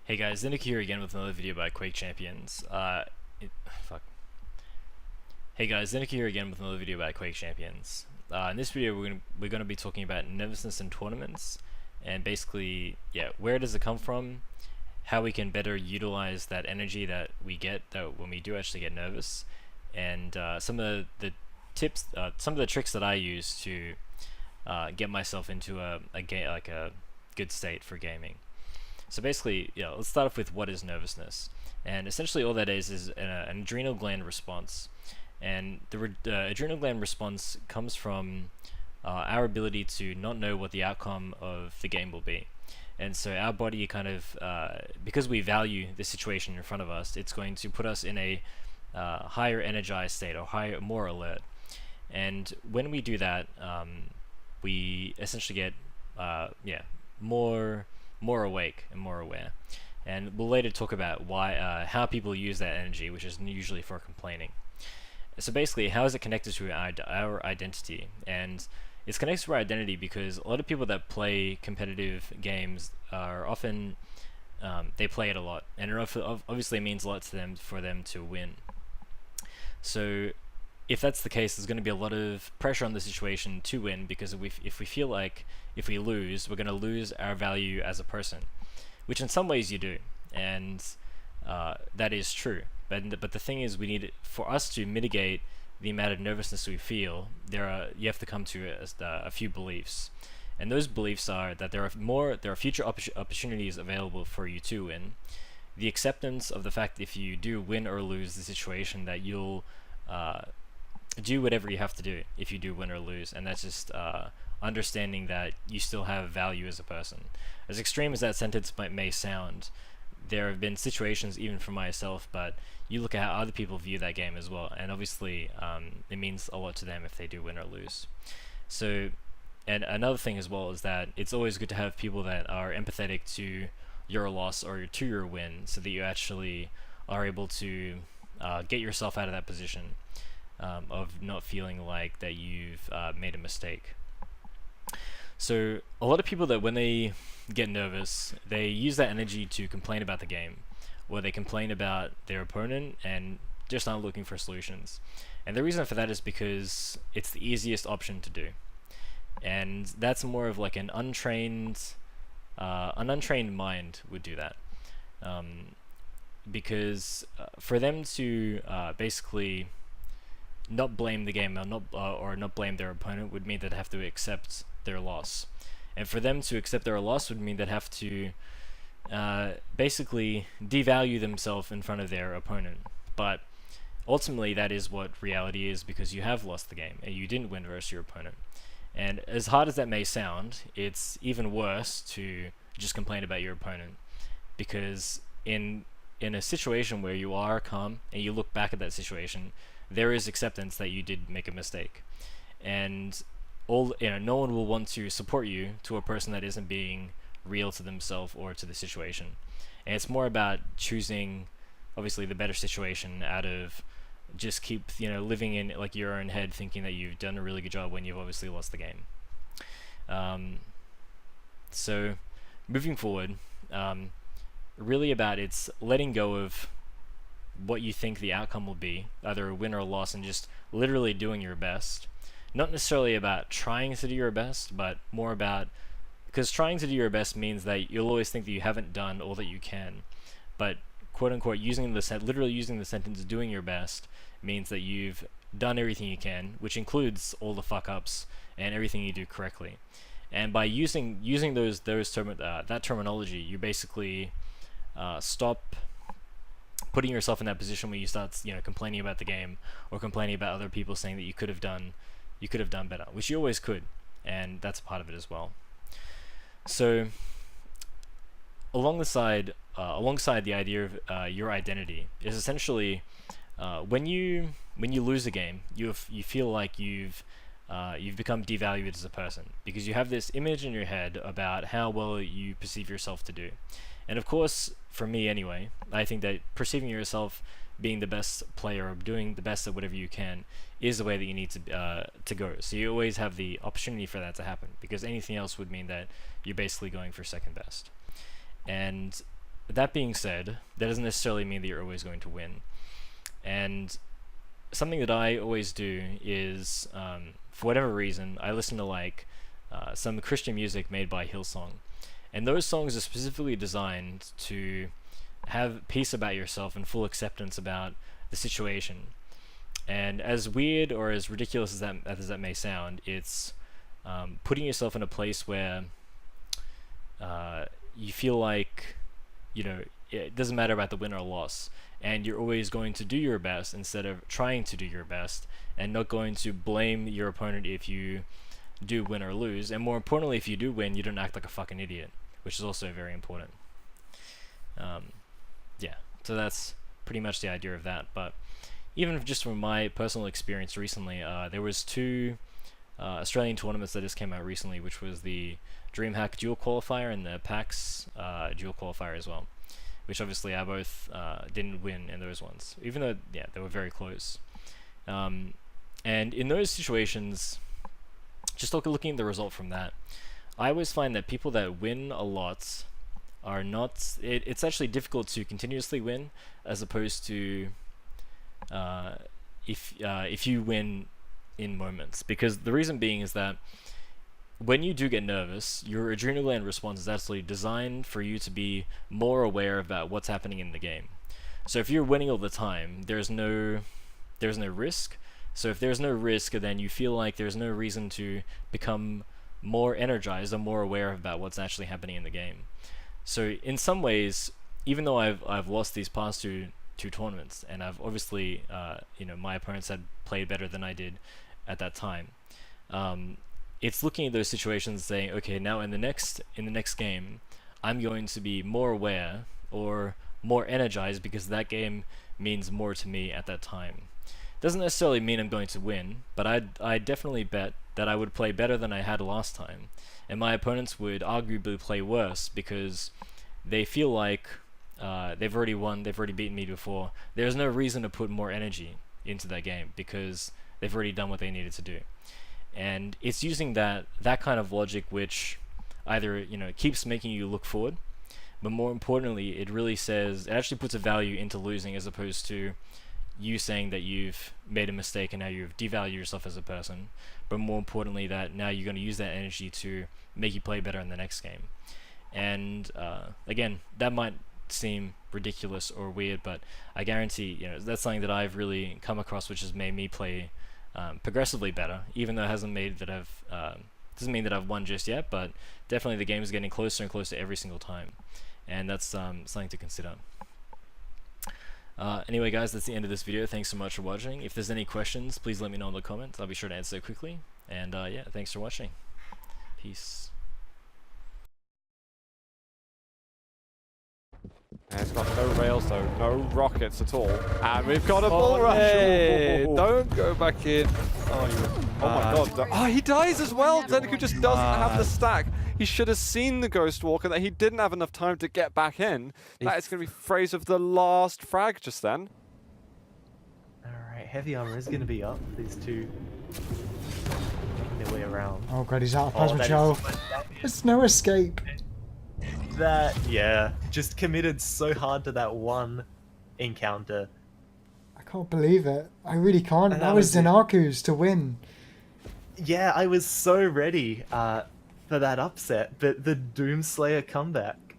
Hey guys, Zinnik here again with another video by Quake Champions. Hey guys, Zinnik here again with another video by Quake Champions. In this video, we're gonna be talking about nervousness in tournaments, and basically, yeah, where does it come from? How we can better utilize that energy that we get when we do actually get nervous, and some of the tips, some of the tricks that I use to get myself into a good state for gaming. So basically, yeah, let's start off with what is nervousness. And essentially all that is an adrenal gland response. And the adrenal gland response comes from our ability to not know what the outcome of the game will be. And so our body kind of, because we value the situation in front of us, it's going to put us in a higher energized state, or more alert. And when we do that, we essentially get more awake and more aware. And we'll later talk about how people use that energy, which is usually for complaining. So basically, how is it connected to our identity? And it's connected to our identity because a lot of people that play competitive games are often they play it a lot, and it obviously means a lot to them for them to win. So if that's the case, there's going to be a lot of pressure on the situation to win, because if we feel like if we lose, we're going to lose our value as a person, which in some ways you do, and that is true. But the thing is, for us to mitigate the amount of nervousness we feel, you have to come to a few beliefs, and those beliefs are that there are future opportunities available for you to win, the acceptance of the fact that if you do win or lose the situation, that you'll do whatever you have to do if you do win or lose, and that's just understanding that you still have value as a person. As extreme as that sentence may sound, there have been situations, even for myself, but you look at how other people view that game as well, and obviously it means a lot to them if they do win or lose. So, and another thing as well is that it's always good to have people that are empathetic to your loss or to your win, so that you actually are able to get yourself out of that position of not feeling like that you've made a mistake. So a lot of people, that when they get nervous, they use that energy to complain about the game, or they complain about their opponent and just aren't looking for solutions. And the reason for that is because it's the easiest option to do, and that's more of like an untrained mind would do that, because for them to basically not blame the game, or not blame their opponent, would mean that they have to accept their loss. And for them to accept their loss would mean they'd have to basically devalue themselves in front of their opponent. But ultimately that is what reality is, because you have lost the game and you didn't win versus your opponent. And as hard as that may sound, it's even worse to just complain about your opponent, because in a situation where you are calm and you look back at that situation, there is acceptance that you did make a mistake, and no one will want to support you to a person that isn't being real to themselves or to the situation. And it's more about choosing, obviously, the better situation out of just keep living in like your own head, thinking that you've done a really good job when you've obviously lost the game. So moving forward, really about it's letting go of what you think the outcome will be, either a win or a loss, and just literally doing your best. Not necessarily about trying to do your best, but more about, because trying to do your best means that you'll always think that you haven't done all that you can, but quote unquote literally using the sentence doing your best means that you've done everything you can, which includes all the fuck ups and everything you do correctly. And by using that terminology, you basically stop putting yourself in that position where you start complaining about the game, or complaining about other people saying that you could have done better, which you always could, and that's part of it as well. So alongside the idea of your identity is essentially when you lose a game, you feel like you've become devalued as a person, because you have this image in your head about how well you perceive yourself to do. And of course, for me anyway, I think that perceiving yourself being the best player or doing the best at whatever you can is the way that you need to go. So you always have the opportunity for that to happen, because anything else would mean that you're basically going for second best. And that being said, that doesn't necessarily mean that you're always going to win. And something that I always do is, for whatever reason, I listen to like some Christian music made by Hillsong, and those songs are specifically designed to have peace about yourself and full acceptance about the situation. And as weird or as ridiculous as that may sound, it's putting yourself in a place where you feel like, you know, it doesn't matter about the win or loss, and you're always going to do your best instead of trying to do your best, and not going to blame your opponent if you do win or lose. And more importantly, if you do win, you don't act like a fucking idiot, which is also very important. Yeah, so that's pretty much the idea of that. But even just from my personal experience recently, there was 2 Australian tournaments that just came out recently, which was the DreamHack duel qualifier and the PAX duel qualifier as well, which obviously I both didn't win in those ones, even though, yeah, they were very close. And in those situations, just looking at the result from that, I always find that people that win a lot are not, it's actually difficult to continuously win, as opposed to if you win in moments. Because the reason being is that when you do get nervous, your adrenal gland response is actually designed for you to be more aware about what's happening in the game. So if you're winning all the time, there's no risk. So if there's no risk, then you feel like there's no reason to become more energized or more aware about what's actually happening in the game. So in some ways, even though I've lost these past two tournaments, and I've obviously you know, my opponents had played better than I did at that time, it's looking at those situations saying, okay, now in the next game, I'm going to be more aware or more energized, because that game means more to me at that time. Doesn't necessarily mean I'm going to win, but I definitely bet that I would play better than I had last time, and my opponents would arguably play worse, because they feel like they've already won, they've already beaten me before. There's no reason to put more energy into that game, because they've already done what they needed to do. And it's using that kind of logic, which either, you know, keeps making you look forward, but more importantly, it really says, it actually puts a value into losing, as opposed to you saying that you've made a mistake and now you've devalued yourself as a person, but more importantly that now you're going to use that energy to make you play better in the next game. And again, that might seem ridiculous or weird, but I guarantee, you know, that's something that I've really come across, which has made me play progressively better, even though it hasn't made that doesn't mean that I've won just yet, but definitely the game is getting closer and closer every single time, and that's something to consider. Anyway guys, that's the end of this video. Thanks so much for watching. If there's any questions, please let me know in the comments. I'll be sure to answer quickly. And yeah, thanks for watching. Peace. And it's got no rails though, no rockets at all. And we've got a bull rush. Hey, don't go back in. Oh my god. Oh, he dies as well. Zenku just doesn't have the stack. He should have seen the Ghost Walker, that he didn't have enough time to get back in. That is going to be phrase of the last frag just then. Alright, heavy armor is going to be up. These two making their way around. Oh god, he's out of plasma gel. There's no escape. That, yeah, just committed so hard to that one encounter. I can't believe it. I really can't. And that was Zanaku's to win. Yeah, I was so ready for that upset, but the Doomslayer comeback